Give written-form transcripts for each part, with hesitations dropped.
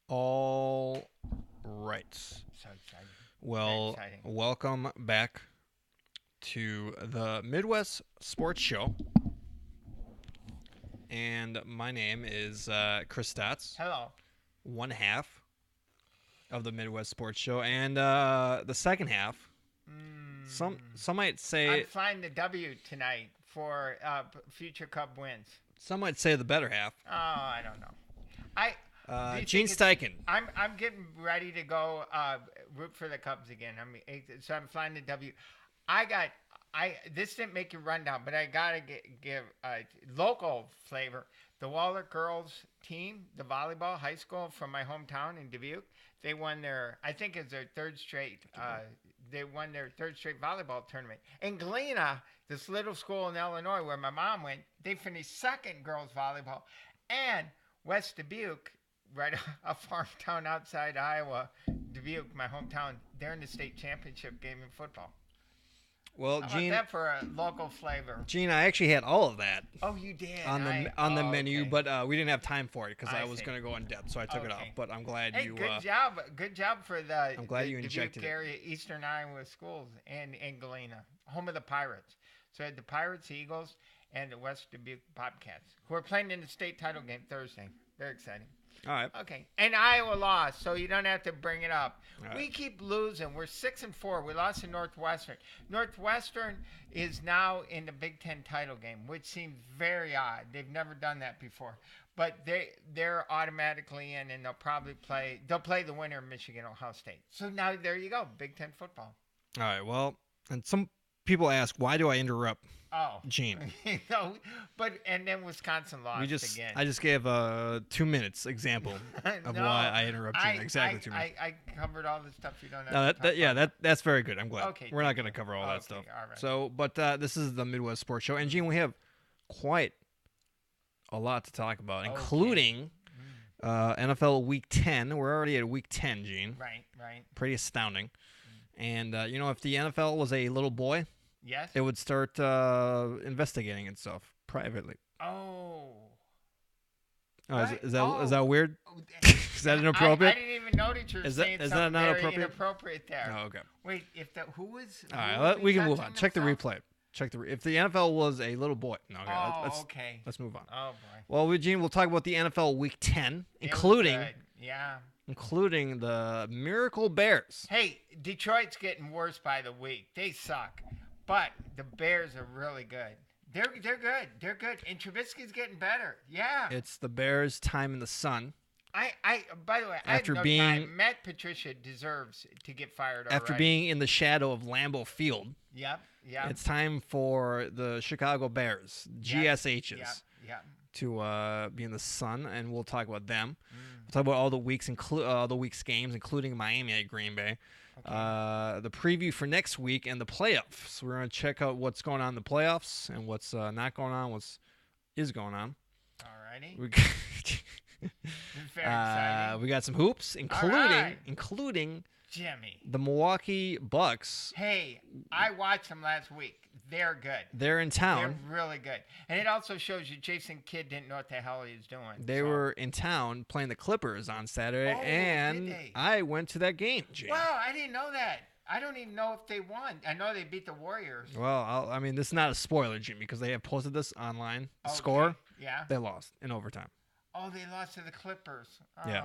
All right. So exciting. Well, exciting. welcome back to the Midwest Sports Show. And my name is Chris Stotts, Hello. one half of the Midwest Sports Show. And the second half, some might I'm say flying the W tonight for future Cub wins. the better half. Oh, I don't know. I do you Gene think it's- Steichen. I'm getting ready to go root for the Cubs again. So I'm flying the W. This didn't make your rundown, but I gotta give local flavor. The Waller girls team, the volleyball high school from my hometown in Dubuque, they won I think it's their third straight. They won their third straight volleyball tournament. And Galena, this little school in Illinois where my mom went, they finished second girls volleyball. And West Dubuque, right, a farm town outside Iowa, Dubuque, my hometown, they're in the state championship game in football. Well, How Gene, about that for a local flavor? I actually had all of that Oh, you did on the menu, okay. but we didn't have time for it because I was see. going to go in depth, so I took it off. Okay. But I'm glad Hey, you. good job for the. I'm glad the you injected Dubuque it. area, Eastern Iowa schools, and Galena, home of the Pirates. So I had the Pirates, Eagles, and the West Dubuque Bobcats, who are playing in the state title game Thursday. Very exciting. All right. Okay, and Iowa lost, so you don't have to bring it up. All right. We keep losing. We're 6-4. We lost to Northwestern. Northwestern is now in the Big Ten title game, which seems very odd. They've never done that before, but they're automatically in, and they'll probably play. They'll play the winner of Michigan Ohio State. So now there you go, Big Ten football. All right. Well, and some people ask, why do I interrupt Oh, Gene? no, and then Wisconsin lost again. I just gave a 2 minutes example of No, why I interrupt Gene. Exactly 2 minutes. I covered all the stuff you don't have No, to talk about. that's very good. I'm glad. Okay, We're not thank going to you. cover all that Okay, stuff. all right. So, but this is the Midwest Sports Show, and Gene, we have quite a lot to talk about, including NFL Week 10. We're already at Week 10, Gene. Right. Pretty astounding. And if the NFL was a little boy, Yes. it would start investigating itself privately. Oh. Oh, What? is Oh. that weird? Oh, Is that inappropriate? I didn't even notice you were Is that- saying is that something not very appropriate? inappropriate there. Oh, okay. Wait, who was? All who right, was we can move touching on. Check the himself? replay. If the NFL was a little boy. No, okay, Oh, okay. let's move on. Oh boy. Well, Gene, we'll talk about the NFL Week 10, It was including good. Yeah. the Miracle Bears. Hey, Detroit's getting worse by the week. They suck, but the Bears are really good. They're good. They're good. And Trubisky's getting better. Yeah. It's the Bears' time in the sun. By the way, After I had no being- time. Matt Patricia deserves to get fired After already. being in the shadow of Lambeau Field, Yep. it's time for the Chicago Bears, GSHs, Yep. to be in the sun, and we'll talk about them. Mm. We'll talk about all the week's games, including Miami at Green Bay. Okay. The preview for next week and the playoffs. We're going to check out what's going on in the playoffs and what's not going on, what's is going on. Alrighty. We Very exciting. we got some hoops, including Jimmy. the Milwaukee Bucks. Hey, I watched them last week. They're good. They're in town. They're really good. And it also shows you Jason Kidd didn't know what the hell he was doing. They were in town playing the Clippers on Saturday, Oh, and did they? I went to that game, Jay. Wow, I didn't know that. I don't even know if they won. I know they beat the Warriors. Well, I mean, this is not a spoiler, Jimmy, because they have posted this online. The Okay. score, Yeah. they lost in overtime. Oh, they lost to the Clippers. Oh. Yeah.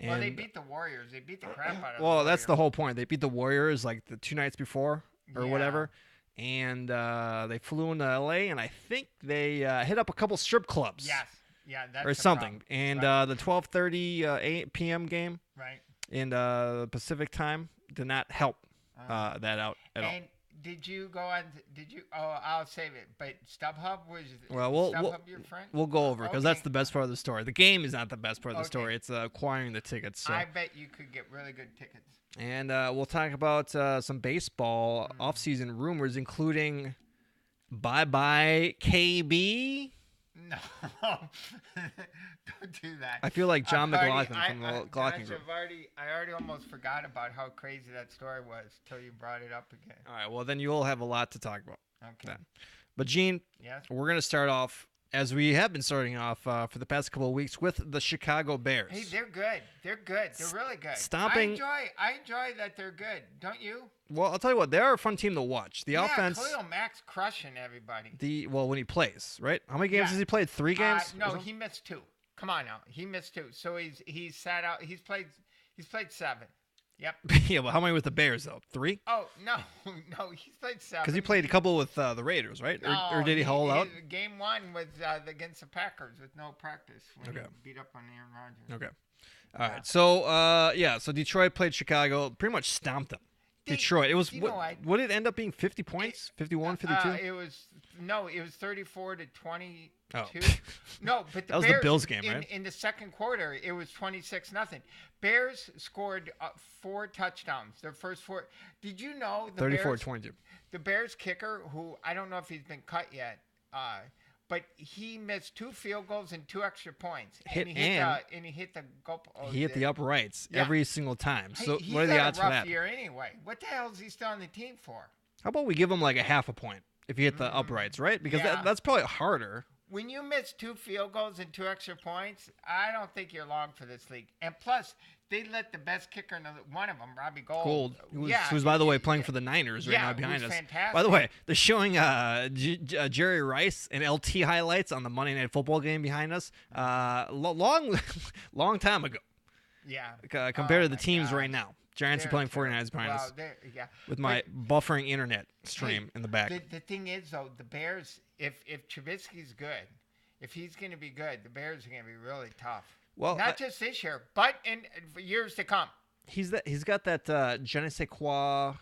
Well, they And- beat the Warriors. They beat the crap out of Well, the that's the Warriors. whole point. They beat the Warriors like the 2 nights before or Yeah. whatever, and they flew into LA, and I think they hit up a couple strip clubs. Yes. Yeah, that's or the something. problem. And Right. the 12:30 8 p.m. game Right. in Pacific time did not help that out at all. And did you go on? Did you? Oh, I'll save it. But StubHub was. Well, StubHub your friend? we'll go over because that's Okay. the best part of the story. The game is not the best part of the Okay. story. It's acquiring the tickets. So. I bet you could get really good tickets. And we'll talk about some baseball offseason rumors, including bye-bye KB. No, don't do that. I feel like John I've McLaughlin already- from the I- McLaughlin Josh, Group. I already almost forgot about how crazy that story was till you brought it up again. All right, well, then you'll have a lot to talk about Okay. then. But, Gene, Yes. we're going to start off as we have been starting off for the past couple of weeks with the Chicago Bears. Hey, they're good. They're good. They're really good. Stomping. I enjoy that they're good. Don't you? Well, I'll tell you what, they are a fun team to watch. The offense. Khalil Mack's crushing everybody. When he plays, right? How many games has he played? 3 games? No, he missed 2. Come on now, he missed 2. So he's sat out. He's played 7. Yep. Yeah, well, how many with the Bears though? 3? Oh no, he's played 7. Because he played a couple with the Raiders, right? Or did he hold out? Game 1 was against the Packers with no practice when he beat up on Aaron Rodgers. Okay. All right. So so Detroit played Chicago, pretty much stomped them. Detroit. It was what did it end up being? 50 points? 51, 52? It was 34 to 22. Oh. No, but that was Bears, the Bills game, right? In the second quarter, it was 26-0. Bears scored 4 touchdowns. Their first 4. Did you know the 34-22? The Bears kicker, who I don't know if he's been cut yet, but he missed 2 field goals and 2 extra points. And he hit the goal. He hit the uprights every single time. So he's what are the odds for that? He's had a rough year anyway. What the hell is he still on the team for? How about we give him like a half a point if he hit the uprights, right? Because that's probably harder. When you miss 2 field goals and 2 extra points, I don't think you're long for this league. And plus, they let the best kicker, one of them, Robbie Gould. Who's by the way, playing for the Niners right now behind us. Fantastic. By the way, they're showing Jerry Rice and LT highlights on the Monday Night Football game behind us. Long time ago. Yeah. Compared to the teams right now. Giants are playing 49ers behind us. With my buffering internet stream in the back. The thing is, though, the Bears, if Trubisky's good, if he's going to be good, the Bears are going to be really tough. Well, not just this year, but for years to come. He's got that je ne sais quoi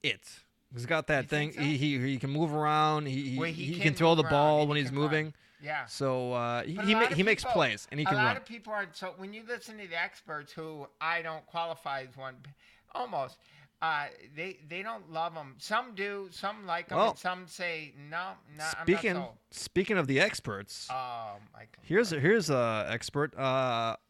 He's got that thing. So? He can move around. He can throw the ball when he's moving. Run. Yeah. So he makes plays and he can run. A lot of people are so when you listen to the experts who I don't qualify as one, almost. They don't love him. Some do. Some like him. And some say no. I'm not sold. Speaking of the experts, Michael. Here's a expert.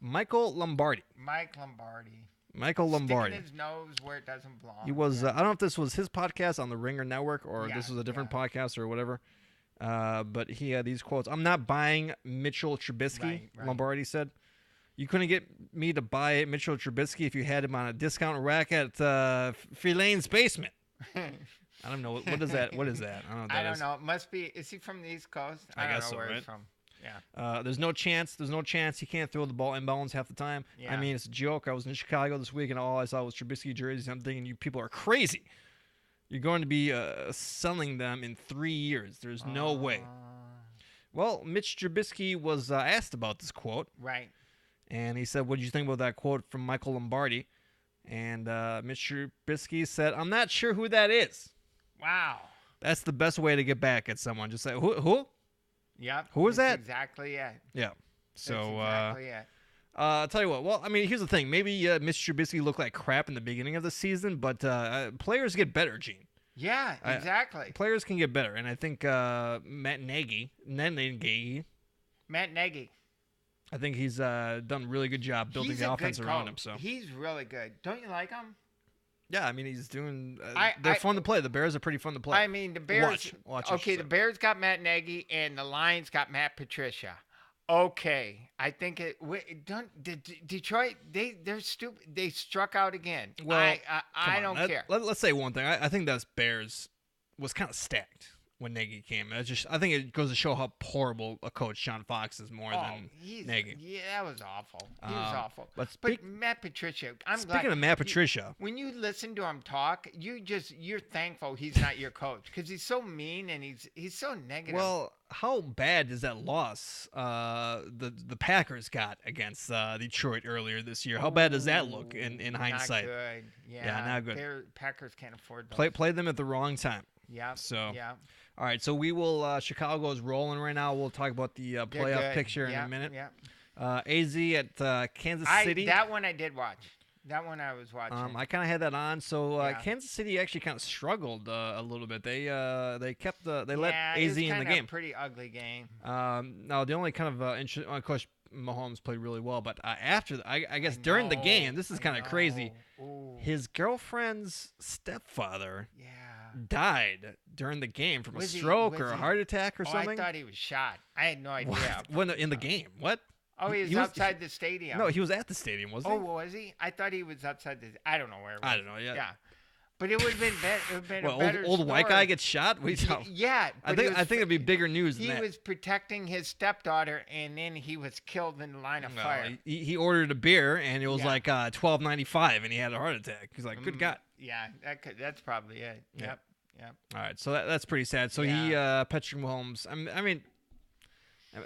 Michael Lombardi. Michael Lombardi. Sticking his nose where it doesn't belong. He was. I don't know if this was his podcast on the Ringer Network or this was a different podcast or whatever. But he had these quotes. I'm not buying Mitchell Trubisky. Right. Lombardi said. You couldn't get me to buy Mitchell Trubisky if you had him on a discount rack at Filane's basement. I don't know. What is that? I don't know. I don't know. It must be. Is he from the East Coast? I guess don't know so, where right? he's from. Yeah. There's no chance he can't throw the ball inbounds half the time. Yeah. I mean, it's a joke. I was in Chicago this week, and all I saw was Trubisky jerseys. I'm thinking, you people are crazy. You're going to be selling them in 3 years. There's no way. Well, Mitch Trubisky was asked about this quote. Right. And he said, what did you think about that quote from Michael Lombardi? And Mitch Trubisky said, I'm not sure who that is. Wow. That's the best way to get back at someone. Just say, who? Yep. Who is that? Exactly it. Yeah. So, that's exactly it. I'll tell you what. Well, I mean, here's the thing. Maybe Mitch Trubisky looked like crap in the beginning of the season, but players get better, Gene. Yeah, exactly. Players can get better. And I think Matt Nagy. I think he's done a really good job building the offense around him. So he's really good. Don't you like him? Yeah, I mean he's doing. They're fun to play. The Bears are pretty fun to play. I mean the Bears. Watch okay, the Bears got Matt Nagy and the Lions got Matt Patricia. Okay, I think Detroit. They're stupid. They struck out again. Well, I don't care. Let's say one thing. I think that Bears was kind of stacked when Nagy came. I think it goes to show how horrible a coach John Fox is more than Nagy. Yeah, that was awful. He was awful. But Matt Patricia, speaking of Matt Patricia, when you listen to him talk, you're thankful he's not your coach because he's so mean and he's so negative. Well, how bad is that loss the Packers got against Detroit earlier this year? How bad does that look in hindsight? Not good. Yeah, not good. Packers can't afford those. Play them at the wrong time. Yeah. So yeah. All right, so we will. Chicago is rolling right now. We'll talk about the playoff picture in a minute. Yeah. AZ at Kansas City. That one I did watch. That one I was watching. I kind of had that on. So Kansas City actually kind of struggled a little bit. They let AZ in the game. Pretty ugly game. No, the only kind of interesting. Of course, Mahomes played really well, but after I guess during the game, this is kind of crazy. Ooh. His girlfriend's stepfather. Yeah. died during the game from a stroke or a heart attack or something. I thought he was shot. I had no idea. When in the game? What? Oh, he was outside the stadium. No, he was at the stadium, wasn't he? Oh, was he? I thought he was outside the. I don't know where. I don't know. Yeah. Yeah. But it would have been better. It would have been a better old white guy gets shot. Yeah. I think it'd be bigger news than that. He was protecting his stepdaughter, and then he was killed in the line of fire. He ordered a beer, and it was like $12.95, and he had a heart attack. He's like, "Good God." Yeah, that's probably it. Yep. All right, so that's pretty sad. So he Patrick Mahomes. I mean,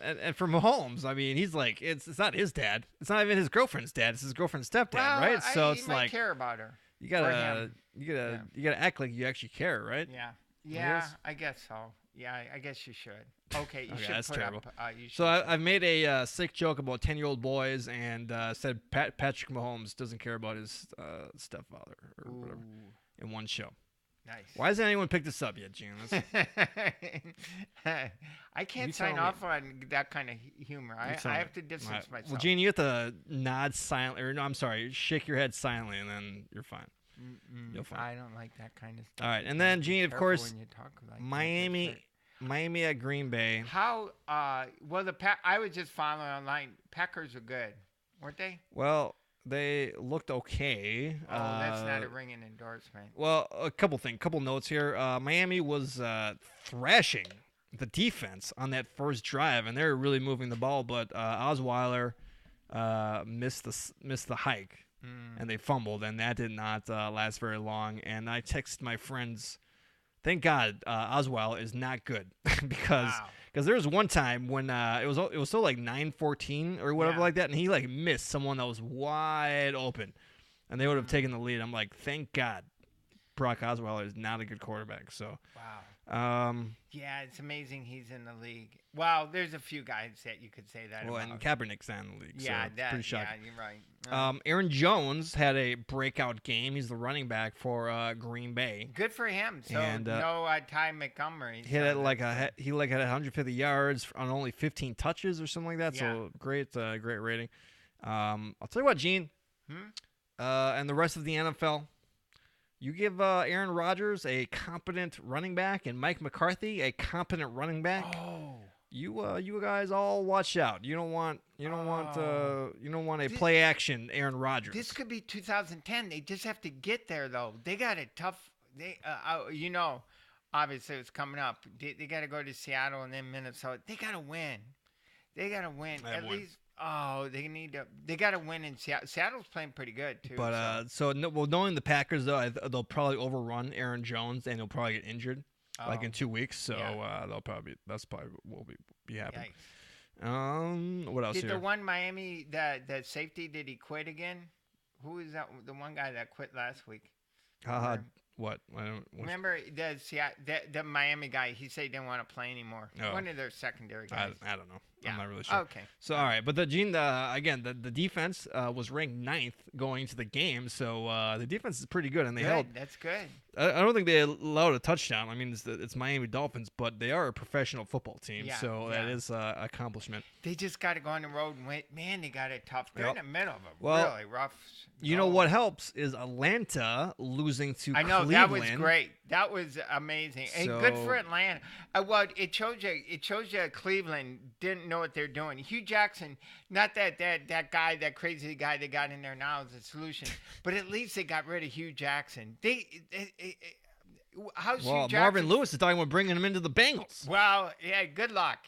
and for Mahomes, I mean, he's like, it's not his dad. It's not even his girlfriend's dad. It's his girlfriend's stepdad, right? So it's like, care about her. You gotta act like you actually care, right? Yeah, I guess so. Yeah, I guess you should. Okay, you should. That's put terrible. Up, so I've made a sick joke about 10-year-old boys and said Patrick Mahomes doesn't care about his stepfather or whatever in one show. Nice. Why hasn't anyone picked this up yet, Gene? I can't sign off on that kind of humor. I have to distance myself. Well, Gene, you have to nod silently, or no, I'm sorry, shake your head silently, and then you're fine. You'll fine. I don't like that kind of stuff. All right, and then Gene, of course, Miami at Green Bay. How? Well, I was just following online. Packers are good, weren't they? Well, they looked okay. Oh, that's not a ringing endorsement. Well, a couple notes here. Miami was thrashing the defense on that first drive, and they were really moving the ball. But Osweiler missed the hike, and they fumbled, and that did not last very long. And I texted my friends, thank God Osweiler is not good because there was one time when it was so like 9-14 or whatever like that, and he like missed someone that was wide open, and they would have taken the lead. I'm like, thank God Brock Osweiler is not a good quarterback. So yeah, it's amazing he's in the league. Well, there's a few guys that you could say that about. And Kaepernick's not in the league. Yeah, so it's pretty shocking. Yeah, you're right. Aaron Jones had a breakout game. He's the running back for Green Bay. Good for him. So and, no Ty Montgomery. He had he had 150 yards on only 15 touches or something like that. Yeah. So great rating. I'll tell you what, Gene. And the rest of the NFL. You give Aaron Rodgers a competent running back and Mike McCarthy a competent running back. Oh. You guys all watch out. You don't want a play action Aaron Rodgers. This could be 2010. They just have to get there though. They got a tough. Obviously it's coming up. They got to go to Seattle and then Minnesota. They got to win. At least. Oh, they got to win in Seattle. Seattle's playing pretty good too. But knowing the Packers though, they'll probably overrun Aaron Jones and he'll probably get injured like in 2 weeks. So that's probably what will be happening. What else? Did the one Miami the safety, did he quit again? Who is that? The one guy that quit last week. What? Remember the Miami guy? He said he didn't want to play anymore. One of their secondary guys. I don't know. Yeah. I'm not really sure. Okay. So all right, but the defense was ranked 9th going into the game, so the defense is pretty good, and they held. That's good. I don't think they allowed a touchdown. I mean, it's Miami Dolphins, but they are a professional football team, so that is an accomplishment. They just got to go on the road and win. Man, they got it tough. They're in the middle of a really rough. You know what helps is Atlanta losing to Cleveland. I know, that was great. That was amazing. And good for Atlanta. Well, it shows you Cleveland didn't know what they're doing. Hugh Jackson, not that guy, that crazy guy they got in there now is the solution, but at least they got rid of Hugh Jackson. How's Hugh Jackson? Marvin Lewis is talking about bringing him into the Bengals. Well, yeah, good luck.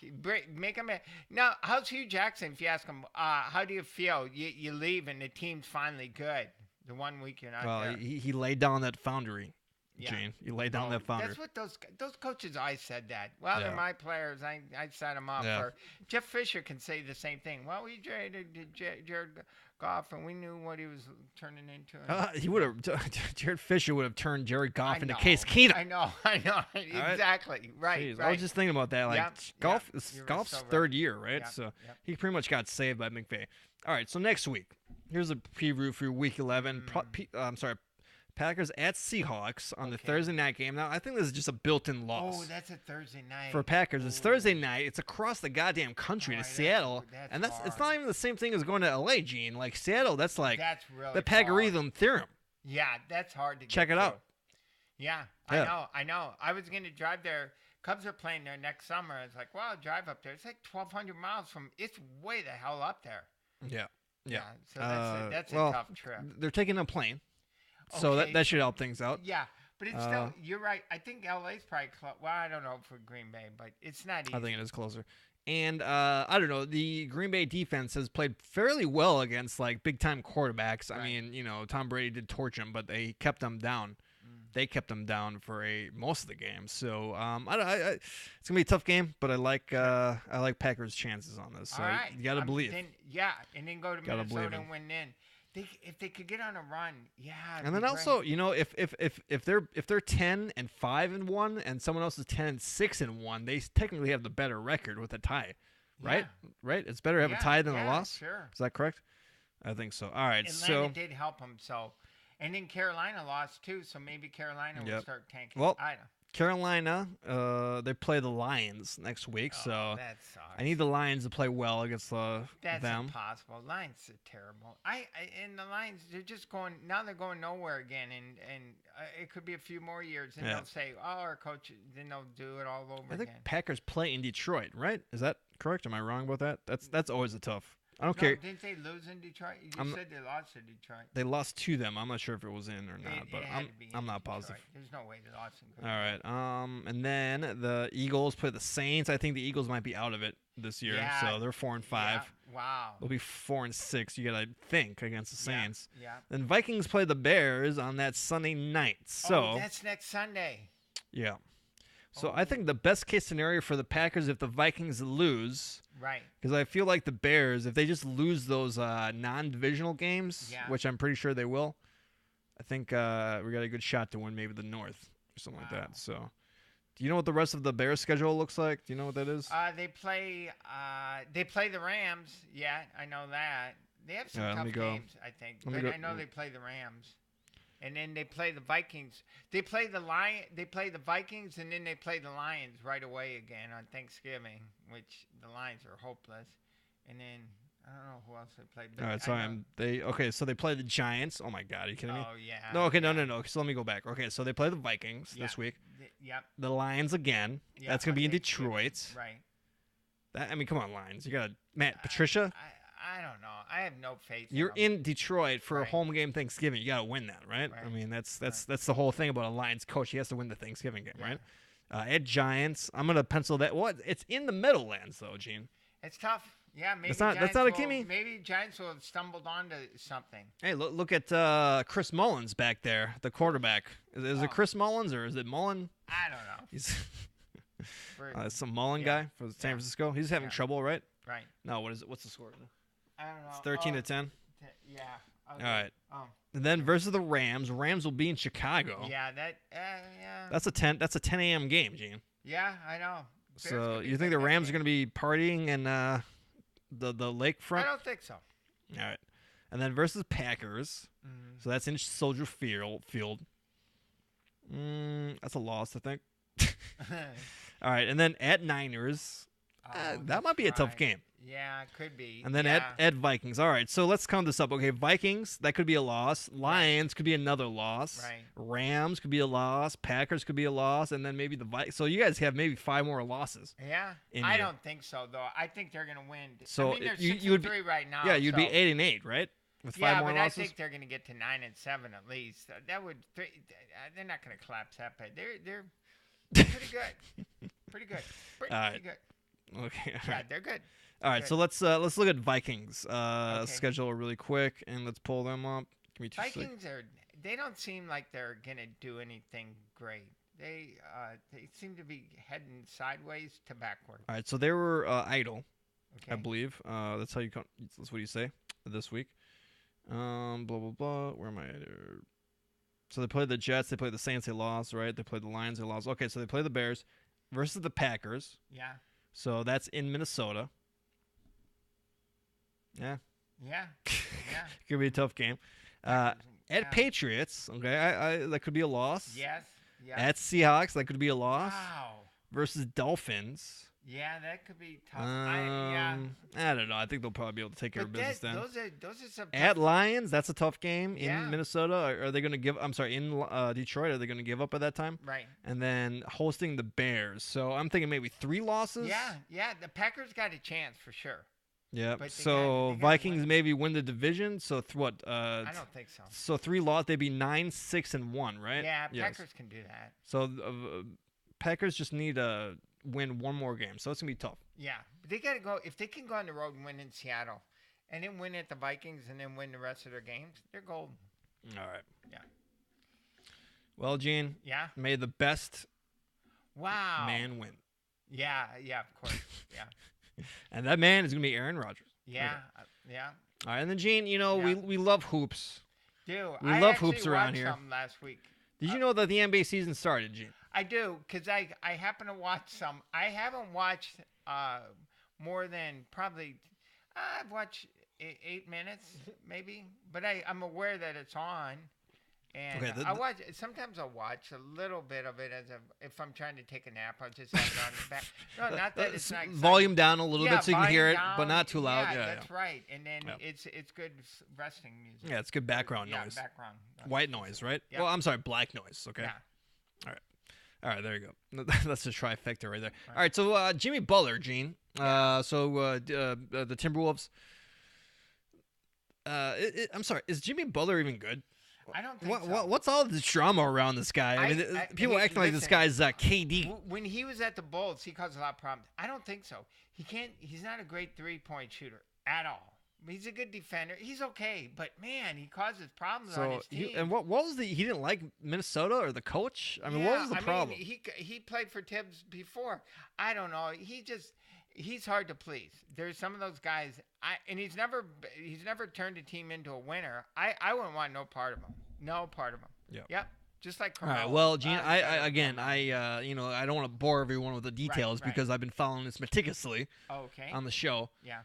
Make him now. How's Hugh Jackson? If you ask him, how do you feel? You leave and the team's finally good. The 1 week you're not there. Well, he laid down that foundry. Gene, you laid down that foundry. That's what those coaches always said that. Well, they're my players. I set them up. Or Jeff Fisher can say the same thing. Well, we traded Jared Goff, and we knew what he was turning into. He would have. Jared Fisher would have turned Jared Goff into Case Keenum. I know. Exactly. Right. I was just thinking about that. Like Goff's third year, right? So he pretty much got saved by McVay. All right. So next week, here's a preview for Week 11. Packers at Seahawks on the Thursday night game. Now, I think this is just a built-in loss. Oh, that's a Thursday night. For Packers. It's Thursday night. It's across the goddamn country to Seattle. It's not even the same thing as going to L.A., Gene. Like, Seattle, that's really the Pagaretum theorem. Yeah, that's hard to check it out. Yeah, Yeah. I know. I was going to drive there. Cubs are playing there next summer. I was like, well, I'll drive up there. It's like 1,200 miles from. It's way the hell up there. Yeah. Yeah. So that's a tough trip. They're taking a plane, so that should help things out. Yeah, but it's still. You're right. I think LA's probably close. Well, I don't know for Green Bay, but it's not easy. I think it is closer. And I don't know. The Green Bay defense has played fairly well against like big time quarterbacks. Right. I mean, Tom Brady did torch him, but they kept them down. They kept them down for most of the game. So it's gonna be a tough game, but I like Packers' chances on this. So All right. you gotta believe. and then go to Minnesota and win. Then if they could get on a run, And then also, if they're 10-5-1 and someone else is 10-6-1, they technically have the better record with a tie, right? Yeah. Right? It's better to have a tie than a loss. Sure. Is that correct? I think so. All right. Atlanta did help them. So, and then Carolina lost too. So maybe Carolina will start tanking. Well, I don't. Carolina, they play the Lions next week, so that sucks. I need the Lions to play well against them. That's impossible. Lions are terrible. And the Lions, they're just going now. They're going nowhere again, and it could be a few more years, and they'll say, "Oh, our coach," then they'll do it all over again. I think Packers play in Detroit, right? Is that correct? Am I wrong about that? That's always a tough. I don't care. Didn't they lose in Detroit? You said they lost to Detroit. They lost to them. I'm not sure if it was in or not, but I'm not positive. There's no way they lost in All right. And then the Eagles play the Saints. I think the Eagles might be out of it this year, so they're 4-5. Yeah. Wow. They'll be 4-6. You gotta think against the Saints. Yeah. Then Vikings play the Bears on that Sunday night. So that's next Sunday. Yeah. So I think the best case scenario for the Packers if the Vikings lose. Right. Because I feel like the Bears, if they just lose those non-divisional games, which I'm pretty sure they will, I think we got a good shot to win maybe the North or something like that. So, do you know what the rest of the Bears schedule looks like? Do you know what that is? They play the Rams. Yeah, I know that. They have some tough games, I think. But I know they play the Rams. And then they play the Vikings. They play the Vikings, and then they play the Lions right away again on Thanksgiving, which the Lions are hopeless. And then I don't know who else they play. All right, so they play the Giants. Oh my God, are you kidding me? Oh yeah. No, okay, no. So let me go back. Okay, so they play the Vikings this week. Yep. The Lions again. Yep, that's gonna be in Detroit. Right. I mean, come on, Lions. You got Matt Patricia. I don't know. I have no faith. You're in Detroit for a home game Thanksgiving. You got to win that, right? I mean, that's the whole thing about a Lions coach. He has to win the Thanksgiving game, right? At Giants, I'm gonna pencil that. What? It's in the Meadowlands, though, Gene. It's tough. Yeah, maybe that's not a gimme. Maybe Giants will have stumbled onto something. Hey, look at Chris Mullins back there, the quarterback. Is it Chris Mullins or is it Mullen? I don't know. He's some Mullen guy for San Francisco. He's having trouble, right? Right. No, what is it? What's the score? I don't know. It's 13-10. Yeah. Okay. All right. And then versus the Rams. Rams will be in Chicago. Yeah. That's a 10 a.m. game, Gene. Yeah, I know. So you think the Rams are going to be partying in the lakefront? I don't think so. All right. And then versus Packers. Mm-hmm. So that's in Soldier Field. That's a loss, I think. All right. And then at Niners. That might be a tough game. Yeah, it could be. And then at Vikings. All right, so let's count this up. Okay, Vikings, that could be a loss. Lions could be another loss. Right. Rams could be a loss. Packers could be a loss. And then maybe the Vikings. So you guys have maybe 5 more losses. Yeah. I don't think so, though. I think they're going to win. So I mean, they're 6-3 right now. Yeah, you'd be 8-8, right? With 5 more losses? I think they're going to get to 9-7 at least. That would. They're not going to collapse that bad. They're pretty good. Pretty good. Pretty good. Okay. Yeah, they're good. All right, so let's look at Vikings schedule really quick, and let's pull them up. Give me 2 Vikings they don't seem like they're gonna do anything great. They seem to be heading sideways to backward. All right, so they were idle, I believe. That's how that's what you say this week. Blah blah blah. Where am I? So they played the Jets. They played the Saints. They lost. Right. They played the Lions. They lost. Okay, so they play the Bears versus the Packers. Yeah. So that's in Minnesota. Yeah. Yeah. Yeah. Could be a tough game. At Patriots, okay, that could be a loss. Yes. Yeah. At Seahawks, that could be a loss. Wow. Versus Dolphins. Yeah, that could be tough. I don't know. I think they'll probably be able to take care of business then. Those are some At tough. Lions, that's a tough game Yeah. in Minnesota. Are they going to give? I'm sorry, in Detroit, are they going to give up at that time? Right. And then hosting the Bears. So I'm thinking maybe 3 losses. Yeah. The Packers got a chance for sure. Yeah. But So they gotta Vikings win. maybe win the division. So what? I don't think so. So 3 losses. They'd be 9-6-1, right? Yeah, Yes. Packers can do that. So Packers just need to win one more game. So it's gonna be tough. Yeah, but they got to go. If they can go on the road and win in Seattle, and then win at the Vikings, and then win the rest of their games, they're golden. All right. Yeah. Well, Gene. Yeah. May the best Wow. man win. Yeah, of course. Yeah. And that man is gonna be Aaron Rodgers. Yeah. Okay. Yeah. All right, and then Gene, we love hoops. Dude, We I love actually hoops around watched here. something last week. Did you know that the NBA season started, Gene? I do, because I happen to watch some. I haven't watched more than probably, I've watched 8 minutes maybe, but I'm aware that it's on. And Okay, sometimes I'll watch a little bit of it if I'm trying to take a nap, I'll just have it on the back. No, not that it's not exciting. Volume down a little bit so you can hear it, down, but not too loud. Yeah, that's right. And then it's good resting music. Yeah, it's good background noise. Yeah, background. White noise, right? Yeah. Well, I'm sorry, black noise. Okay. Yeah. All right, there you go. That's a trifecta right there. All right, so Jimmy Butler, Gene. The Timberwolves. I'm sorry, is Jimmy Butler even good? I don't think so. What's all this drama around this guy? I mean, people acting like this guy's KD. When he was at the Bulls, he caused a lot of problems. I don't think so. He's not a great 3-point shooter at all. He's a good defender. He's okay, but man, he causes problems on his team. And what was he didn't like Minnesota or the coach? I mean, what was the problem? He played for Tibbs before. I don't know. He's hard to please. There's some of those guys, and he's never turned a team into a winner. I wouldn't want no part of him. No part of him. Yeah. Yep. Just like All right. Well, Gene, I don't want to bore everyone with the details because I've been following this meticulously on the show. Yeah.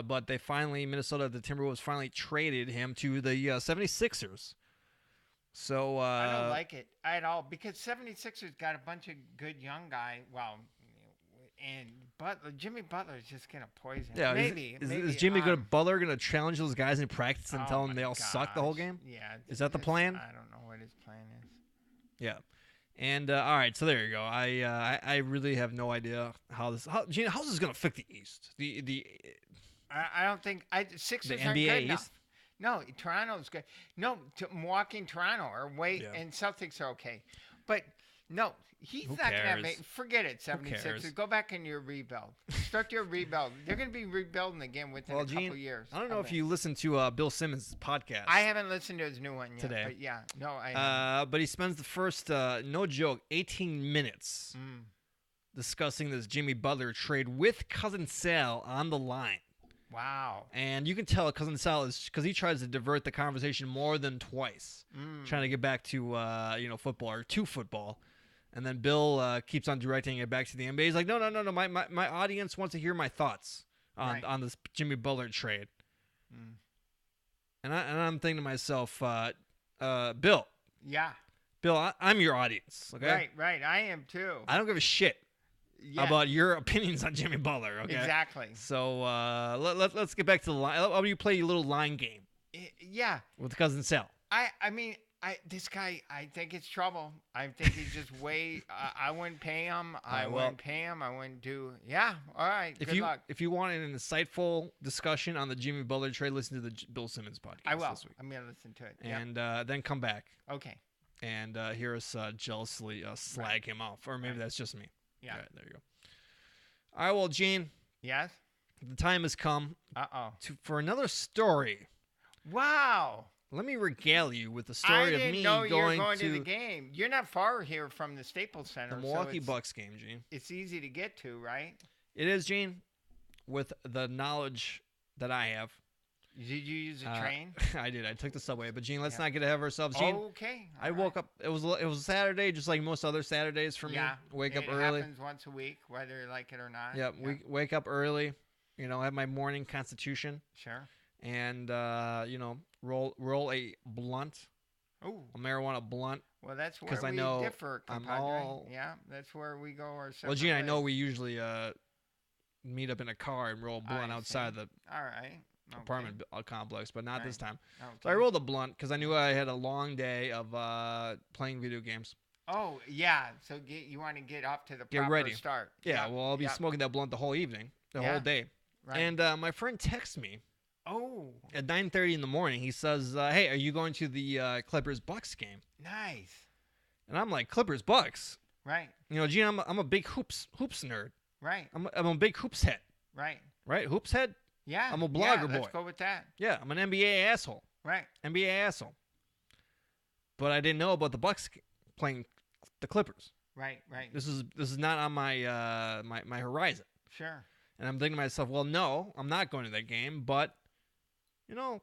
But the Timberwolves finally traded him to the 76ers. So I don't like it at all because 76ers got a bunch of good young guys. Well, and Jimmy Butler is just gonna poison. Yeah, maybe. Is Jimmy Butler gonna challenge those guys in practice and tell them they all suck the whole game? Yeah. Is that the plan? I don't know what his plan is. Yeah. And all right, so there you go. I really have no idea Gene, how's this gonna affect the East? I don't think Sixers the aren't NBA good East? enough. No, Toronto's good. No, Milwaukee and Toronto are and Celtics are okay, but no. He's not going to forget it, 76ers. Go back in your rebuild. Start your rebuild. They're going to be rebuilding again within a couple years. I don't know if you listened to Bill Simmons' podcast. I haven't listened to his new one yet. Today. But yeah. No, I haven't. But he spends the first, no joke, 18 minutes discussing this Jimmy Butler trade with Cousin Sal on the line. Wow. And you can tell Cousin Sal is because he tries to divert the conversation more than twice, trying to get back to football or to football. And then Bill keeps on directing it back to the NBA. He's like, no. My audience wants to hear my thoughts on this Jimmy Butler trade. And I'm thinking to myself, Bill. Yeah. Bill, I'm your audience. Okay. Right. I am too. I don't give a shit about your opinions on Jimmy Butler. Okay. Exactly. So let's get back to the line. How do you play your little line game? Yeah. With Cousin Sal. I mean. This guy, I think it's trouble. I think he's just way. I wouldn't pay him. I wouldn't pay him. I wouldn't do. Yeah, all right. Good luck. If you want an insightful discussion on the Jimmy Butler trade, listen to the Bill Simmons podcast. I will. This week. I'm gonna listen to it. And then come back. Okay. And hear us jealously slag him off, or maybe that's just me. Yeah. All right, there you go. All right, well, Gene. Yes. The time has come. For another story. Wow. Let me regale you with the story of me going to the game. You're not far here from the Staples Center. The Milwaukee Bucks game, Gene. It's easy to get to, right? It is, Gene. With the knowledge that I have. Did you use a train? I did. I took the subway. But Gene, let's not get ahead of ourselves. Gene, okay. I woke up. It was Saturday, just like most other Saturdays for me. Wake up early. It happens once a week, whether you like it or not. Yeah. We wake up early. Have my morning constitution. Sure. And roll a blunt. Ooh. A marijuana blunt. Well, that's where we differ, compadre. Yeah, that's where we go ourselves. Well, Gene, I know we usually meet up in a car and roll a blunt outside the All right. apartment complex, but not this time. Okay. So I rolled a blunt because I knew I had a long day of playing video games. Oh, yeah. So you want to get off to the Get proper ready. start. Yeah, well, I'll be smoking that blunt the whole evening, the whole day. Right. And my friend texts me. Oh. At 9:30 in the morning, he says, "Hey, are you going to the Clippers-Bucks game?" Nice. And I'm like, "Clippers-Bucks?" Right. You know, Gene, I'm a big hoops nerd. Right. I'm a big hoops head. Right. Right? Hoops head? Yeah. I'm a blogger boy. Let's go with that. Yeah, I'm an NBA asshole. Right. NBA asshole. But I didn't know about the Bucks playing the Clippers. Right. This is not on my my horizon. Sure. And I'm thinking to myself, well, no, I'm not going to that game. But, you know,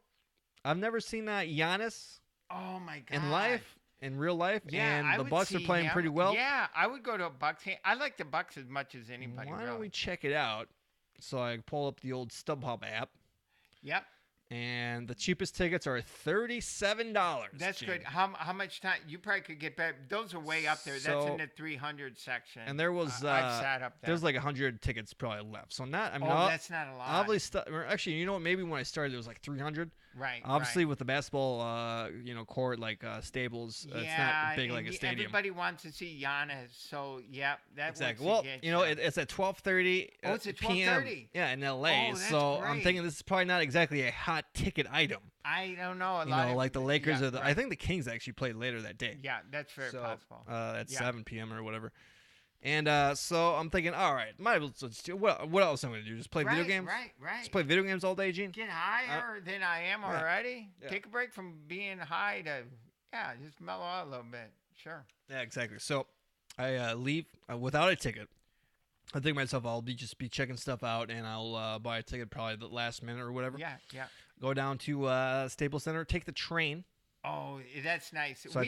I've never seen Giannis oh my God. in real life. Yeah, and the Bucks are playing pretty well. Yeah, I would go to a Bucks game. I like the Bucks as much as anybody. Why don't we check it out? So I pull up the old StubHub app. Yep. And the cheapest tickets are $37. That's Gene. good. How much time? You probably could get better. Those are way up there. That's in the 300 section. And there was I've sat up there. There's like 100 tickets probably left. So not. I mean, that's not a lot. Obviously, actually, you know what? Maybe when I started, there was like 300. Right. Obviously, with the basketball, court like Staples, it's not big like a stadium. Everybody wants to see Giannis, so yeah, that exactly. Well, it's at 12:30. Oh, it's at 12:30. PM. Yeah, in LA. Oh, so great. I'm thinking this is probably not exactly a hot ticket item. I don't know. Like the Lakers or I think the Kings actually played later that day. Yeah, that's very possible. At 7 p.m. or whatever. And so I'm thinking, all right, might as well just what else am I going to do? Just play video games? Right. Just play video games all day, Gene? Get higher than I am already. Yeah. Take a break from being high to, just mellow out a little bit. Sure. Yeah, exactly. So I leave without a ticket. I think to myself, I'll just be checking stuff out, and I'll buy a ticket probably the last minute or whatever. Yeah. Go down to Staples Center, take the train. Oh, that's nice. So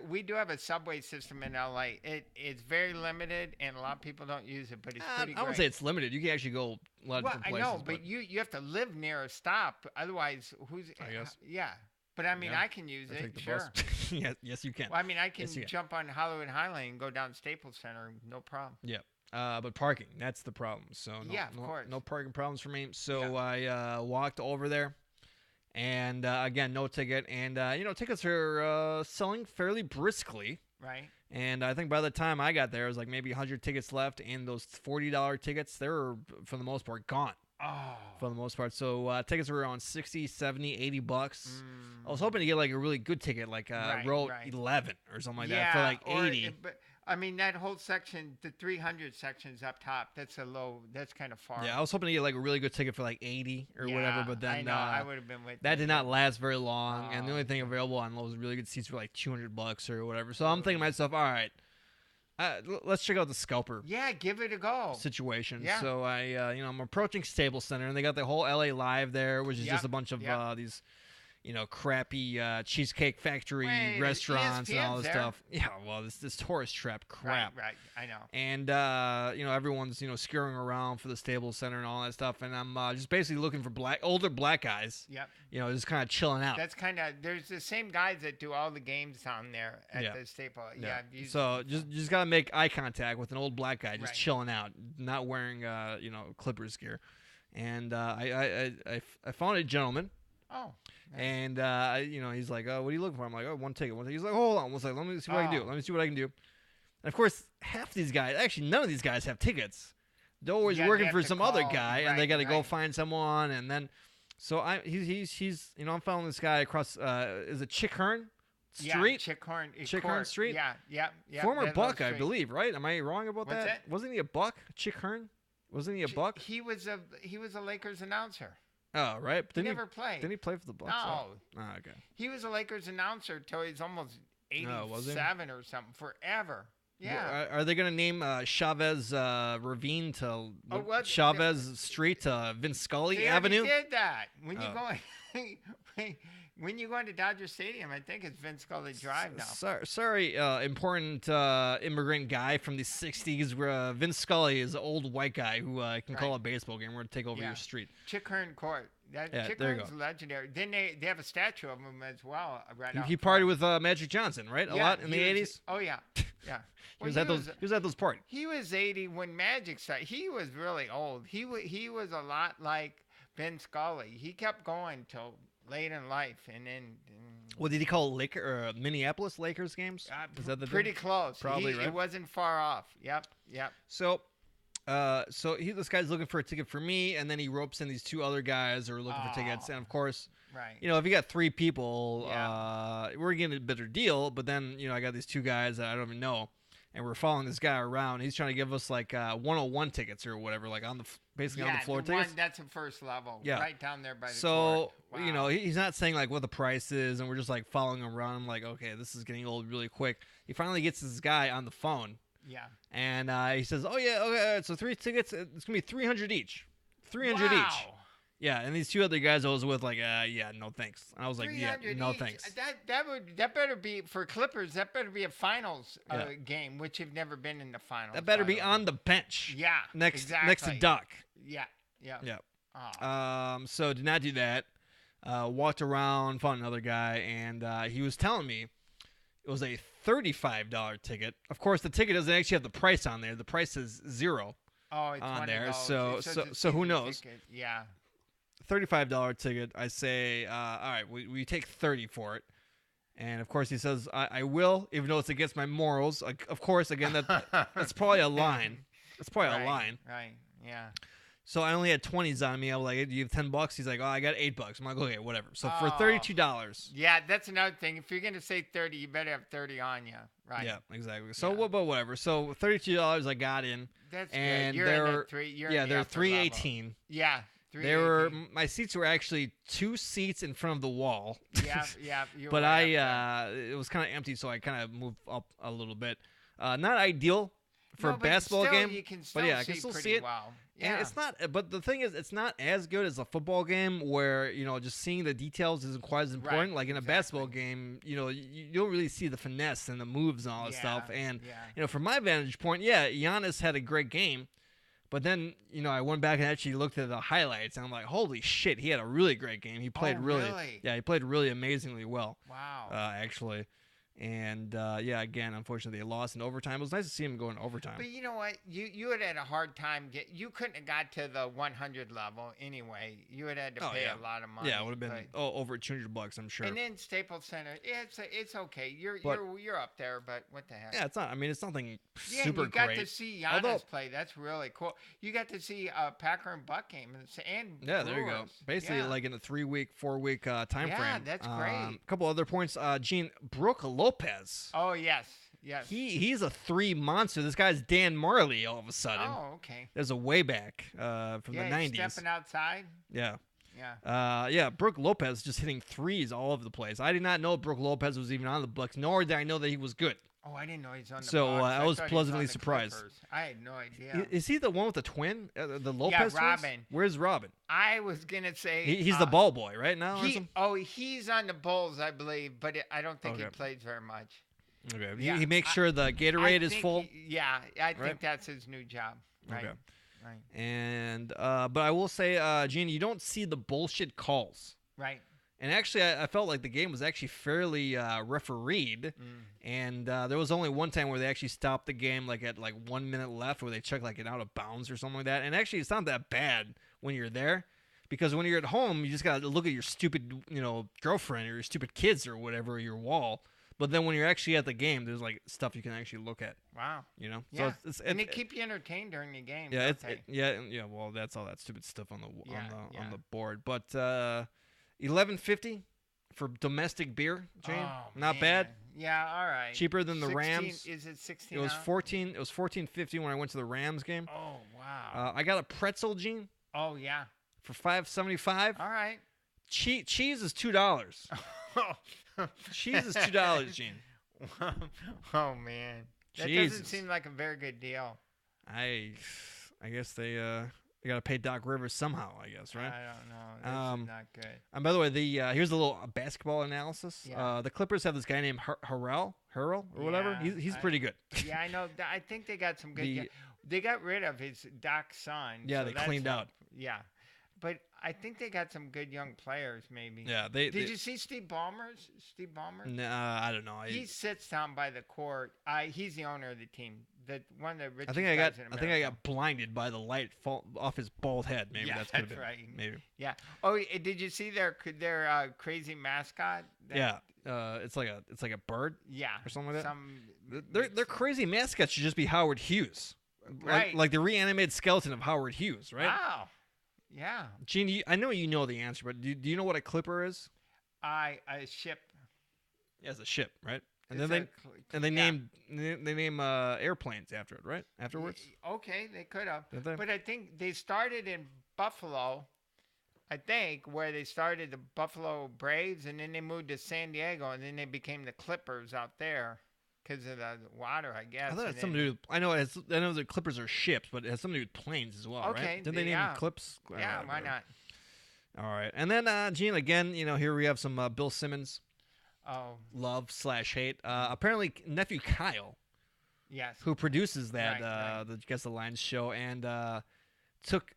we do have a subway system in LA. It's very limited, and a lot of people don't use it, but it's pretty great. I wouldn't say it's limited. You can actually go a lot of different places. I know, but you have to live near a stop. Otherwise, I guess. Yeah. But I mean, I can use it. Take the sure. bus. yes, you can. Well, I mean, I can jump on Hollywood Highline and go down Staples Center, no problem. Yeah. But parking, that's the problem. So of course. No parking problems for me. So I walked over there. And again, no ticket. And, tickets are selling fairly briskly. Right. And I think by the time I got there, it was like maybe 100 tickets left. And those $40 tickets, they were, for the most part, gone. Oh. For the most part. So tickets were around $60, $70, $80. I was hoping to get like a really good ticket, like row 11 or something like that for like 80. I mean, that whole section, the 300 section's up top. That's kind of far. Yeah, I was hoping to get like a really good ticket for like 80 or whatever, but then I know, I would have been with that did not last very long, and the only thing available on those really good seats were like $200 or whatever. So I'm thinking to myself, all right, let's check out the scalper. Yeah, give it a go. Situation. Yeah. So I'm approaching Staples Center, and they got the whole LA Live there, which is just a bunch of these. Crappy Cheesecake Factory restaurants and all this stuff. Yeah, well, this tourist trap crap. Right, I know. And, everyone's, scurrying around for the Staples Center and all that stuff. And I'm just basically looking for older black guys. Yep. Just kind of chilling out. That's there's the same guys that do all the games down there at the Staples. Yeah. So just got to make eye contact with an old black guy just chilling out, not wearing, Clippers gear. And I found a gentleman. Oh. Nice. And, he's like, what are you looking for? I'm like, one ticket. He's like, hold on. Let me see what I can do. And, of course, half these guys, actually, none of these guys have tickets. They're always working for some other guy, and they got to go find someone. And then, so he's I'm following this guy across, is it Chick-Hearn Street? Yeah, Chick-Hearn Street? Yeah. Former Buck, I believe, right? Am I wrong about What's that? Wasn't he a Buck? Chick-Hearn? Wasn't he a Buck? He was a Lakers announcer. Oh, right. But he never played. Didn't he play for the Bucks? No. Oh, okay. He was a Lakers announcer till he's almost 87 or something, forever. Yeah. Are they going to name Chavez Ravine to Chavez Street to Vince Scully Avenue? They did that. When you go into Dodger Stadium, I think it's Vince Scully Drive now. Sorry, important immigrant guy from the 60s where Vince Scully is an old white guy who can call a baseball game. We're going to take over your street. Chick-Hearn Court. Chick-Hearn's legendary. Then they have a statue of him as well. He partied with Magic Johnson, right? A lot in the 80s? Oh, yeah. Yeah. He was at those parties. He was 80 when Magic started. He was really old. He was a lot like Ben Scully. He kept going till late in life, and then. What did he call Minneapolis Lakers games? Is that the pretty close? Probably right. It wasn't far off. Yep. So, this guy's looking for a ticket for me, and then he ropes in these two other guys who are looking for tickets, and of course. Right. If you got 3 people, we're getting a better deal. But then, I got these 2 guys that I don't even know, and we're following this guy around. He's trying to give us like 101 tickets or whatever, like basically on the floor tickets. That's the first level. Yeah. Right down there by the court. So, wow. He's not saying like what the price is, and we're just like following him around. I'm like, okay, this is getting old really quick. He finally gets this guy on the phone. Yeah. And he says, oh yeah, okay, so 3 tickets. It's gonna be 300 each. 300 each. Yeah, and these 2 other guys I was with, like, no thanks. And I was like, yeah, no each. thanks. That better be for Clippers. That better be a finals game, which have never been in the finals. That better be on the bench. Yeah, next to Doc. Yeah. So did not do that. Walked around, found another guy, and he was telling me it was a $35 ticket. Of course, the ticket doesn't actually have the price on there. The price is 0 on there. So who knows? Ticket. Yeah. $35 ticket. I say, all right, we take 30 for it. And of course he says, I will, even though it's against my morals. Of course, again, that's probably a line. That's probably a line. Right. Yeah. So I only had 20s on me. I was like, do you have $10? He's like, oh, I got $8. I'm like, okay, whatever. So for $32. Yeah, that's another thing. If you're going to say 30, you better have 30 on you. Right. Yeah, exactly. So but whatever. So $32 I got in. That's and good. You're they're 318. Yeah. My seats were actually 2 seats in front of the wall. Yeah. But it was kind of empty, so I kind of moved up a little bit. Not ideal for a basketball game, but I can still see it. Well. Yeah. And it's not. But the thing is, it's not as good as a football game where just seeing the details isn't quite as important. Right, like in a basketball game, you don't really see the finesse and the moves and all that stuff. And from my vantage point, Giannis had a great game. But then, I went back and actually looked at the highlights, and I'm like, holy shit, he had a really great game. He played he played really amazingly well. Wow. Actually. And, again, unfortunately, they lost in overtime. It was nice to see him go in overtime. But you know what? You had a hard time. You couldn't have got to the 100 level anyway. You had to pay a lot of money. Yeah, it would have been over $200, I'm sure. And then Staples Center, it's okay. You're up there, but what the heck? Yeah, it's not. I mean, it's nothing super great. You got to see Giannis play. That's really cool. You got to see Packer and Buck game and there you go. Basically, like in a 3-week, 4-week time frame. Yeah, that's great. A couple other points. Gene, Brooke Lopez. Oh yes. He's a 3 monster. This guy's Dan Marley all of a sudden. Oh, okay. There's a way back from the 90s. Stepping outside. Yeah. Yeah. Brooke Lopez just hitting threes all over the place. I did not know Brooke Lopez was even on the Bucks, nor did I know that he was good. Oh, I didn't know he's on the Bucks. So I was pleasantly surprised. I had no idea. Is he the one with the twin? The Lopez Yeah, twins? Robin. Where's Robin? I was going to say... He's the ball boy, right now? He's on the Bulls, I believe, but I don't think he plays very much. Okay. Yeah, he makes sure the Gatorade is full? I think that's his new job. Right. Okay. Right. And but I will say, Gene, you don't see the bullshit calls. Right. And actually, I felt like the game was actually fairly refereed. And there was only one time where they actually stopped the game at 1 minute left, where they checked it out of bounds or something like that. And actually, it's not that bad when you're there, because when you're at home, you just got to look at your stupid, girlfriend or your stupid kids or whatever, your wall. But then when you're actually at the game, there's stuff you can actually look at. Wow. So and they keep you entertained during the game. Yeah, well, that's all that stupid stuff on the board. But $11.50 for domestic beer, Jane. Not bad. Yeah, all right. Cheaper than the 16, Rams. Is it 16? It was 14. It was $14.50 when I went to the Rams game. Oh wow. I got a pretzel, Gene. Oh yeah. For $5.75. All right. Cheese is $2. Cheese is $2, Gene. Oh man, that doesn't seem like a very good deal. I guess they got to pay Doc Rivers somehow. I guess, right? I don't know. This is not good. And by the way, here's a little basketball analysis. Yeah. The Clippers have this guy named Harrell or whatever. He's pretty good. Yeah, I know. I think they got some good. They got rid of his Doc's son. Yeah, so they cleaned out. Yeah. But I think they got some good young players, maybe. Yeah, Did you see Steve Ballmer? Steve Ballmer? Nah, I don't know. He sits down by the court. He's the owner of the team. One of the richest I think guys in America. I think I got blinded by the light fall off his bald head. Maybe yeah, that's that's right. Maybe. Yeah. Oh, did you see their crazy mascot? Yeah. It's like a bird. Yeah. Or something like that. Their crazy mascot should just be Howard Hughes. Right. Like the reanimated skeleton of Howard Hughes, right? Wow. Yeah. Gene, I know you know the answer, but do you know what a clipper is? A ship. Yeah, it's a ship, right? And then they name airplanes after it, right? Afterwards. Okay, they could have. But I think they started in Buffalo. I think where they started the Buffalo Braves, and then they moved to San Diego, and then they became the Clippers out there because of the water, I guess. I thought it had something to do. I know the Clippers are ships, but it has something to do with planes as well, okay, right? Did they name them Clips? Yeah, why not? All right, and then Gene, again, here we have some Bill Simmons. Oh. Love/hate. Apparently, nephew Kyle. Yes. Who produces that? Right. The Lines show, and took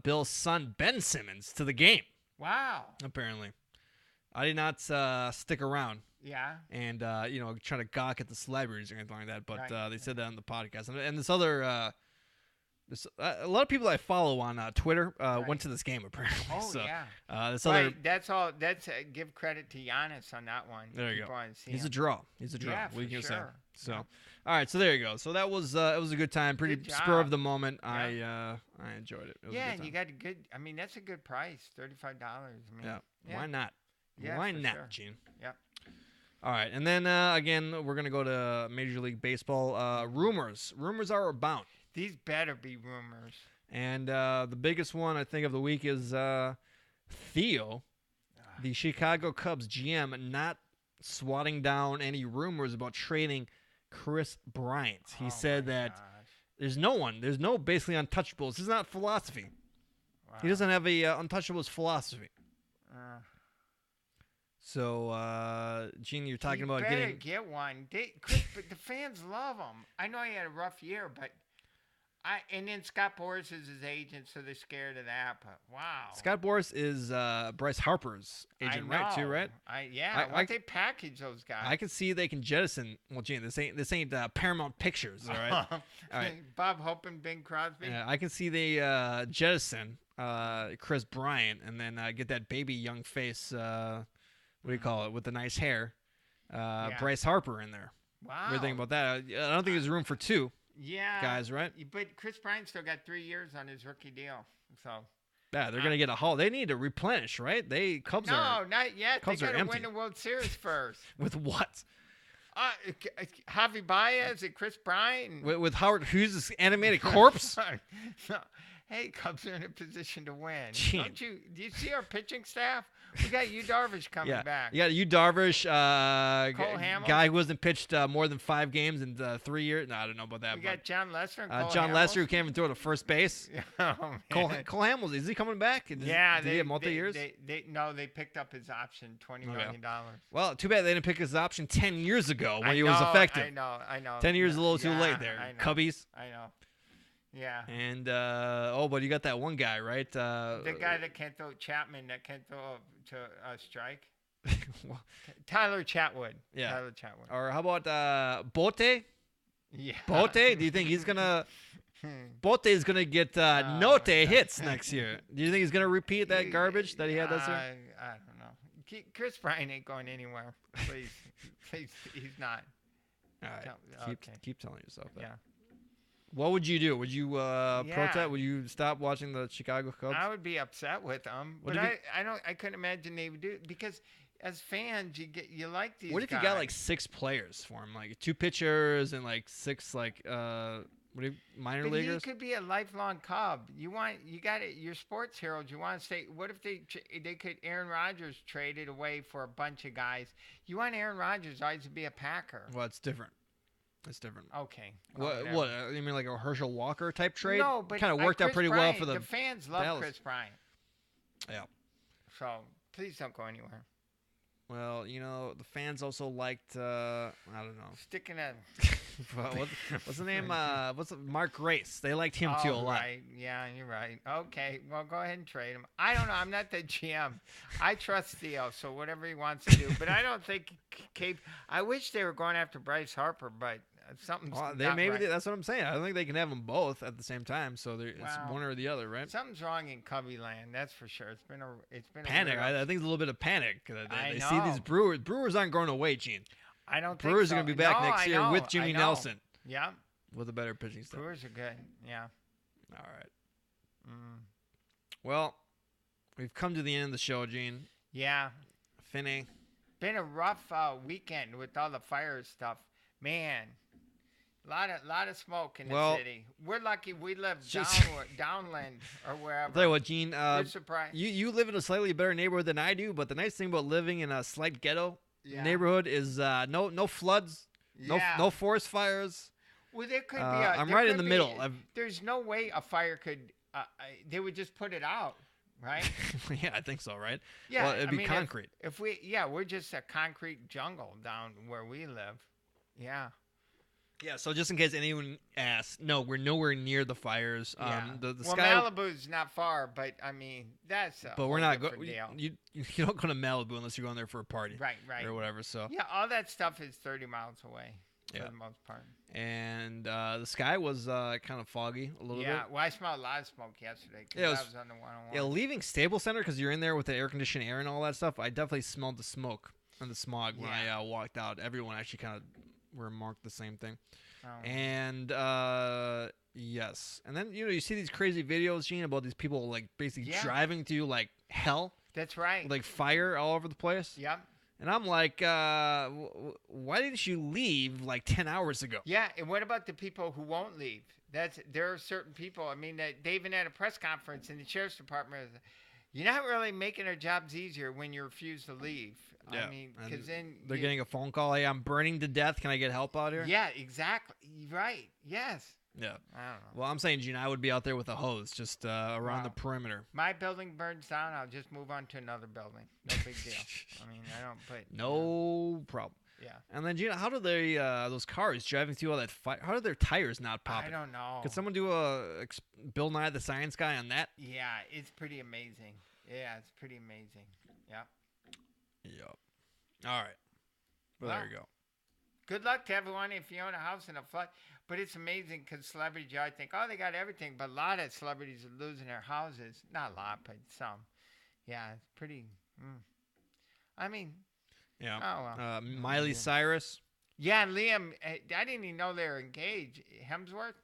Bill's son Ben Simmons to the game. Wow. Apparently, I did not stick around. Yeah. And trying to gawk at the celebrities or anything like that, but they said that on the podcast. And this other, a lot of people I follow on Twitter went to this game apparently. Oh so, yeah. this other. That's all. That's give credit to Giannis on that one. There you go. He's a draw. Yeah, what you can say. So, yeah. All right. So there you go. So that was it was a good time. Pretty spur of the moment. Yeah. I enjoyed it. It was yeah, a good and time. you got a good. I mean, that's a good price. $35. I mean, yeah. Why not? Yeah, Why not, sure. Gene? Yep. All right, and then again, we're gonna go to Major League Baseball. Rumors are abound. These better be rumors. And the biggest one I think of the week is Theo, the Chicago Cubs GM, not swatting down any rumors about trading Chris Bryant. He said that there's no basically untouchables. This is not philosophy. Wow. He doesn't have a untouchables philosophy. So, Gene, you're talking about getting. Get one. But the fans love him. I know he had a rough year, but and then Scott Boras is his agent, so they're scared of that. But wow, Scott Boras is Bryce Harper's agent, right? Too, right? Why they package those guys? I can see they can jettison. Well, Gene, this ain't Paramount Pictures, all right? All right. Bob Hope and Bing Crosby. Yeah, I can see they jettison Chris Bryant and then get that baby young face. What do you call it? With the nice hair, Bryce Harper in there. Wow. What do you think about that? I don't think there's room for two. Yeah. Guys, right? But Chris Bryant still got 3 years on his rookie deal, so. Yeah, they're gonna get a haul. They need to replenish, right? Cubs are. No, not yet. Cubs they gotta are win the World Series first. With what? Javi Baez and Chris Bryant. With Howard Hughes' animated corpse. No. Hey, Cubs are in a position to win. Gene. Do you see our pitching staff? We got Yu Darvish coming back. You got Yu Darvish, Cole Hamels. guy who hasn't pitched more than 5 games in 3 years. No, I don't know about that. We got John Lester and Cole John Hamels. Lester, who can't even throw to first base. Oh, Cole Hamels, is he coming back? Did he have multi-years? They picked up his option, $20 million. Well, too bad they didn't pick his option 10 years ago when he was effective. I know. 10 years is a little too late there, Cubbies. I know. Yeah. And but you got that one guy, right? The guy that can't throw Chapman, that can't throw to a strike. Tyler Chatwood. Yeah. Tyler Chatwood. Or how about Bote? Yeah. Bote? Do you think he's gonna? Bote is gonna get note hits next year. Do you think he's gonna repeat that garbage that he had this year? I don't know. Chris Bryant ain't going anywhere. Please, he's not. All right. Keep telling yourself that. Yeah. What would you do? Would you protest? Would you stop watching the Chicago Cubs? I would be upset with them, but I couldn't imagine they would do it because as fans you like these. What if guys. you got like 6 players for him, like 2 pitchers and like 6 minor leaguers? He could be a lifelong Cub. You got it. Your sports heroes. You want to say, what if they could Aaron Rodgers traded away for a bunch of guys? You want Aaron Rodgers always to be a Packer. Well, it's different. It's different. Okay. What? You mean like a Herschel Walker type trade? No, but kind of worked out pretty well for the fans love Dallas. Chris Bryant. Yeah. So please don't go anywhere. Well, the fans also liked, I don't know. Sticking a... what's the name? Mark Grace. They liked him too a lot. Right. Yeah, you're right. Okay, well, go ahead and trade him. I don't know. I'm not the GM. I trust Theo, so whatever he wants to do. But I don't think Cape... I wish they were going after Bryce Harper, but something's not right. That's what I'm saying. I don't think they can have them both at the same time, so it's one or the other, right? Something's wrong in Cubby land, that's for sure. It's been panic. I think it's a little bit of panic. They know. see these Brewers. Brewers aren't going away, Gene. I don't Brewers think so. are going to be back next year with Jimmy Nelson. Yeah. With a better pitching staff. Brewers are good. Yeah. All right. Well, we've come to the end of the show, Gene. Yeah. Finney. Been a rough weekend with all the fire stuff. Man. Lot of smoke in the city. We're lucky we live downland or wherever. I'll tell you what, Gene. We're surprised. You live in a slightly better neighborhood than I do, but the nice thing about living in a slight ghetto neighborhood is no floods, no forest fires. Well, there could be. I'm right in the middle. There's no way a fire could. They would just put it out, right? Yeah, I think so, right? Yeah, well, it'd be concrete. If we're just a concrete jungle down where we live. Yeah. Yeah, so just in case anyone asks, no, we're nowhere near the fires. The well, sky, Malibu's not far, but I mean that's. But we're not going. You don't go to Malibu unless you're going there for a party, right, or whatever. So yeah, all that stuff is 30 miles away for the most part. And the sky was kind of foggy a little bit. Yeah, well, I smelled a lot of smoke yesterday because I was on the 101. Yeah, leaving Staples Center because you're in there with the air conditioned air and all that stuff. I definitely smelled the smoke and the smog when I walked out. Everyone actually kind of remarked the same thing. Oh. And yes, and then you see these crazy videos, Gene, about these people like basically driving through like hell. That's right. Like fire all over the place. Yep. And I'm like, why didn't you leave like 10 hours ago? Yeah, and what about the people who won't leave? There are certain people. I mean, they even had a press conference in the sheriff's department. You're not really making our jobs easier when you refuse to leave. Yeah. I mean, because then they're getting a phone call. Hey, I'm burning to death. Can I get help out here? Yeah, exactly. Right. Yes. Yeah. I don't know. Well, I'm saying, Gene, I would be out there with a hose just around the perimeter. My building burns down. I'll just move on to another building. No big deal. I mean, I don't put. No problem. Yeah. And then, Gene, how do they those cars driving through all that fire? How do their tires not pop? I don't know. Could someone do a Bill Nye the Science Guy on that? Yeah, it's pretty amazing. Yeah, it's pretty amazing. Yeah. Yep. All right. Well, there you go. Good luck to everyone if you own a house in a flood. But it's amazing because celebrities, I think, they got everything. But a lot of celebrities are losing their houses. Not a lot, but some. Yeah, it's pretty. I mean. Yeah. Oh, well. Miley Cyrus. Yeah, Liam. I didn't even know they were engaged. Hemsworth?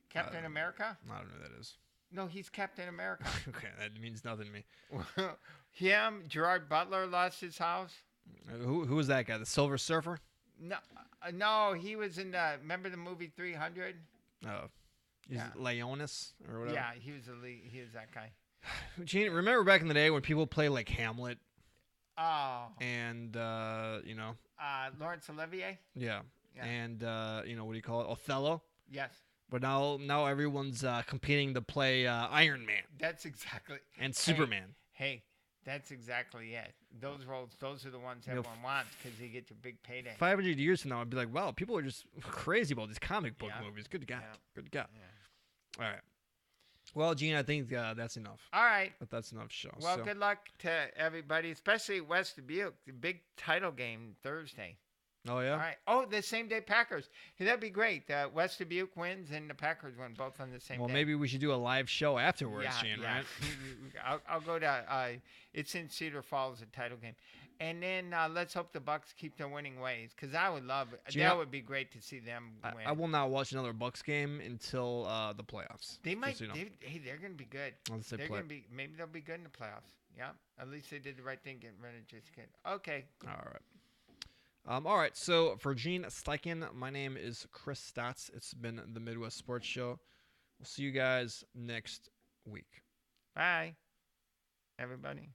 Captain America? I don't know who that is. No, he's Captain America. Okay, that means nothing to me. Him, Gerard Butler lost his house. Who was that guy? The Silver Surfer? No, he was in remember the movie 300? Oh, he's Leonis or whatever. Yeah, he was that guy. Gene, remember back in the day when people play like Hamlet? Oh. And Laurence Olivier. Yeah. And what do you call it? Othello. Yes. But now everyone's competing to play Iron Man. That's exactly. And Superman. Hey, that's exactly it. Those roles, those are the ones everyone wants because you get your big payday. 500 years from now, I'd be like, wow, people are just crazy about these comic book movies. Good God. Yeah. Good God. Yeah. All right. Well, Gene, I think that's enough. All right. But that's enough show. Well, good luck to everybody, especially West Dubuque, the big title game Thursday. Oh, yeah? All right. Oh, the same day Packers. Hey, that'd be great. West Dubuque wins and the Packers win both on the same day. Well, maybe we should do a live show afterwards, Gene, right? I'll go to it's in Cedar Falls, the title game. And then let's hope the Bucks keep their winning ways because I would love it. That would be great to see them win. I will not watch another Bucks game until the playoffs. They might. They're going to be good. They're going to be. Maybe they'll be good in the playoffs. Yeah. At least they did the right thing getting rid of just kid. Okay. All right. All right, so for Gene Steichen, my name is Chris Stotts. It's been the Midwest Sports Show. We'll see you guys next week. Bye, everybody.